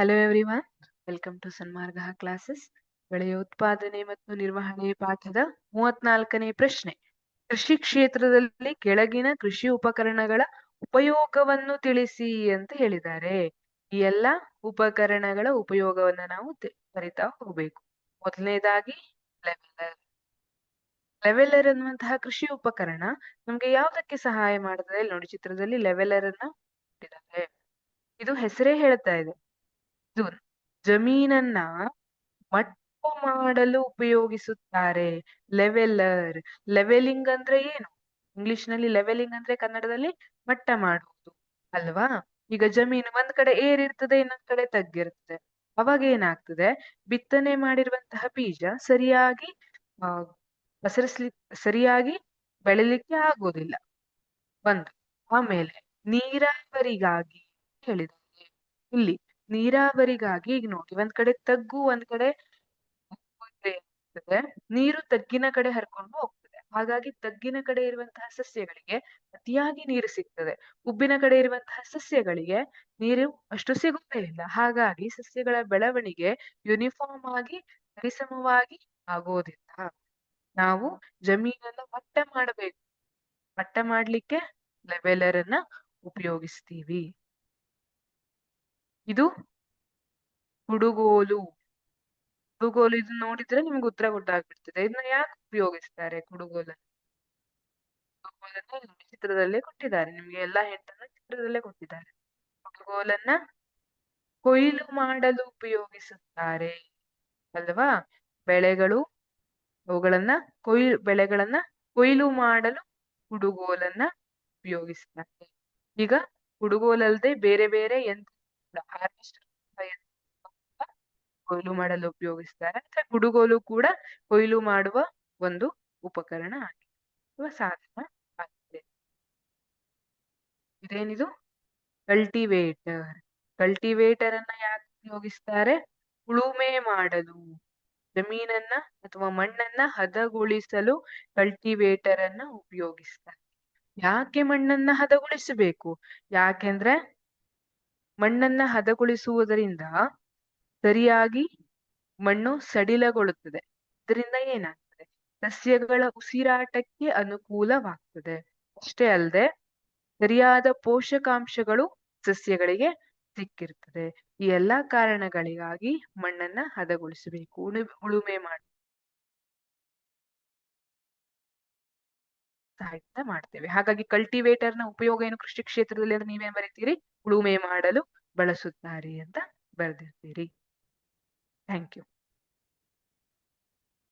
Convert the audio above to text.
Hello everyone, welcome to Sanmarga classes. ಬೆಳೆಯ ಉತ್ಪಾದನೆ ಮತ್ತು ನಿರ್ವಹಣೆ ಪಾಠದ 34ನೇ ಪ್ರಶ್ನೆ. ಕೃಷಿ ಕ್ಷೇತ್ರದಲ್ಲಿ ಕೆಳಗಿನ ಕೃಷಿ ಉಪಕರಣಗಳ ಉಪಯೋಗವನ್ನು ತಿಳಿಸಿ ಅಂತ ಹೇಳಿದ್ದಾರೆ. ಈ ಎಲ್ಲ ಉಪಕರಣಗಳ ಉಪಯೋಗವನ್ನ ನಾವು ಬರಿತಾ ಹೋಗ್ಬೇಕು. ಮೊದಲನೇದಾಗಿ ಲೆವೆಲರ್. ಲೆವೆಲರ್ ಅನ್ನುವಂತಹ ಕೃಷಿ ಉಪಕರಣ ನಮ್ಗೆ ಯಾವ್ದಕ್ಕೆ ಸಹಾಯ ಮಾಡ್ತದೆ? ಇಲ್ಲಿ ನೋಡಿ, ಚಿತ್ರದಲ್ಲಿ ಲೆವೆಲರ್ ಅನ್ನ ಕೊಟ್ಟಿದ್ದಾರೆ. ಇದು ಹೆಸರೇ ಹೇಳ್ತಾ ಇದೆ, ಇದು ಜಮೀನನ್ನ ಮಟ್ಟ ಮಾಡಲು ಉಪಯೋಗಿಸುತ್ತಾರೆ. ಲೆವೆಲರ್. ಲೆವೆಲಿಂಗ್ ಅಂದ್ರೆ ಏನು? ಇಂಗ್ಲಿಷ್ ನಲ್ಲಿ ಲೆವೆಲಿಂಗ್ ಅಂದ್ರೆ ಕನ್ನಡದಲ್ಲಿ ಮಟ್ಟ ಮಾಡುವುದು ಅಲ್ವಾ? ಈಗ ಜಮೀನು ಒಂದ್ ಕಡೆ ಏರಿರ್ತದೆ, ಇನ್ನೊಂದ್ ಕಡೆ ತಗ್ಗಿರ್ತದೆ. ಅವಾಗ ಏನಾಗ್ತದೆ? ಬಿತ್ತನೆ ಮಾಡಿರುವಂತಹ ಬೀಜ ಸರಿಯಾಗಿ ಆ ಸರಿಯಾಗಿ ಬೆಳಿಲಿಕ್ಕೆ ಆಗೋದಿಲ್ಲ. ಒಂದು. ಆಮೇಲೆ ನೀರಾವರಿಗಾಗಿ ಹೇಳಿದ್ದಾರೆ. ಇಲ್ಲಿ ನೀರಾವರಿಗಾಗಿ ಈಗ ನೋಡಿ, ಒಂದ್ ಕಡೆ ತಗ್ಗು, ಒಂದ್ ಕಡೆ ಏನಾಗ್ತದೆ, ನೀರು ತಗ್ಗಿನ ಕಡೆ ಹರ್ಕೊಂಡು ಹೋಗ್ತದೆ. ಹಾಗಾಗಿ ತಗ್ಗಿನ ಕಡೆ ಇರುವಂತಹ ಸಸ್ಯಗಳಿಗೆ ಅತಿಯಾಗಿ ನೀರು ಸಿಗ್ತದೆ. ಉಬ್ಬಿನ ಕಡೆ ಇರುವಂತಹ ಸಸ್ಯಗಳಿಗೆ ನೀರು ಅಷ್ಟು ಸಿಗುತ್ತೇ ಇಲ್ಲ. ಹಾಗಾಗಿ ಸಸ್ಯಗಳ ಬೆಳವಣಿಗೆ ಯೂನಿಫಾರ್ಮ್ ಆಗಿ ಸರಿಸಮವಾಗಿ ಆಗೋದಿಲ್ಲ. ನಾವು ಜಮೀನನ್ನ ಮಟ್ಟ ಮಾಡಬೇಕು. ಮಟ್ಟ ಮಾಡ್ಲಿಕ್ಕೆ ಲೆವೆಲರ್ ಅನ್ನ ಉಪಯೋಗಿಸ್ತೀವಿ. ಇದು ಕುಡುಗೋಲು. ಕುಡುಗೋಲು ಇದನ್ನ ನೋಡಿದ್ರೆ ನಿಮ್ಗೆ ಉತ್ತರ ಗೊತ್ತಾಗ್ಬಿಡ್ತದೆ. ಇದನ್ನ ಯಾಕೆ ಉಪಯೋಗಿಸ್ತಾರೆ ಕುಡುಗೋಲನ್ನ? ಕುಡುಗೋಲನ್ನ ಚಿತ್ರದಲ್ಲೇ ಕೊಟ್ಟಿದ್ದಾರೆ, ನಿಮ್ಗೆ ಎಲ್ಲಾ ಹೆಂಟನ್ನ ಚಿತ್ರದಲ್ಲೇ ಕೊಟ್ಟಿದ್ದಾರೆ. ಕುಡುಗೋಲನ್ನ ಕೊಯ್ಲು ಮಾಡಲು ಉಪಯೋಗಿಸುತ್ತಾರೆ ಅಲ್ವಾ? ಬೆಳೆಗಳನ್ನ ಕೊಯ್ಲು ಮಾಡಲು ಕುಡುಗೋಲನ್ನ ಉಪಯೋಗಿಸ್ತಾರೆ. ಈಗ ಕುಡುಗೋಲಲ್ಲದೆ ಬೇರೆ ಬೇರೆ ಯಂತ್ರ, ಹಾರ್ವೆಸ್ಟರ್ ಕೊಯ್ಲು ಮಾಡಲು ಉಪಯೋಗಿಸ್ತಾರೆ. ಅಂದ್ರೆ ಕುಡುಗೋಲು ಕೂಡ ಕೊಯ್ಲು ಮಾಡುವ ಒಂದು ಉಪಕರಣ ಆಗಿದೆ ಅಥವಾ ಸಾಧನ ಆಗಿದೆ. ಇದೇನಿದು? ಕಲ್ಟಿವೇಟರ್. ಕಲ್ಟಿವೇಟರ್ ಅನ್ನ ಯಾಕೆ ಉಪಯೋಗಿಸ್ತಾರೆ? ಉಳುಮೆ ಮಾಡಲು, ಜಮೀನನ್ನ ಅಥವಾ ಮಣ್ಣನ್ನ ಹದಗೊಳಿಸಲು ಕಲ್ಟಿವೇಟರ್ ಅನ್ನ ಉಪಯೋಗಿಸ್ತಾರೆ. ಯಾಕೆ ಮಣ್ಣನ್ನ ಹದಗೊಳಿಸಬೇಕು? ಯಾಕೆಂದ್ರೆ ಮಣ್ಣನ್ನ ಹದಗೊಳಿಸುವುದರಿಂದ ಸರಿಯಾಗಿ ಮಣ್ಣು ಸಡಿಲಗೊಳ್ಳುತ್ತದೆ. ಇದರಿಂದ ಏನಾಗ್ತದೆ? ಸಸ್ಯಗಳ ಉಸಿರಾಟಕ್ಕೆ ಅನುಕೂಲವಾಗ್ತದೆ. ಅಷ್ಟೇ ಅಲ್ಲದೆ ಸರಿಯಾದ ಪೋಷಕಾಂಶಗಳು ಸಸ್ಯಗಳಿಗೆ ಸಿಕ್ಕಿರ್ತದೆ. ಈ ಎಲ್ಲಾ ಕಾರಣಗಳಿಗಾಗಿ ಮಣ್ಣನ್ನ ಹದಗೊಳಿಸಬೇಕು, ಉಳುಮೆ ಮಾಡಿ ಸಹಾಯ ಮಾಡ್ತೇವೆ. ಹಾಗಾಗಿ ಕಲ್ಟಿವೇಟರ್ ನ ಉಪಯೋಗ ಏನು ಕೃಷಿ ಕ್ಷೇತ್ರದಲ್ಲಿ ಅಂದ್ರೆ ನೀವೇನ್ ಬರೀತೀರಿ? ಉಳುಮೆ ಮಾಡಲು ಬಳಸುತ್ತಾರೆ ಅಂತ ಬರೆದಿರ್ತೀರಿ. Thank you.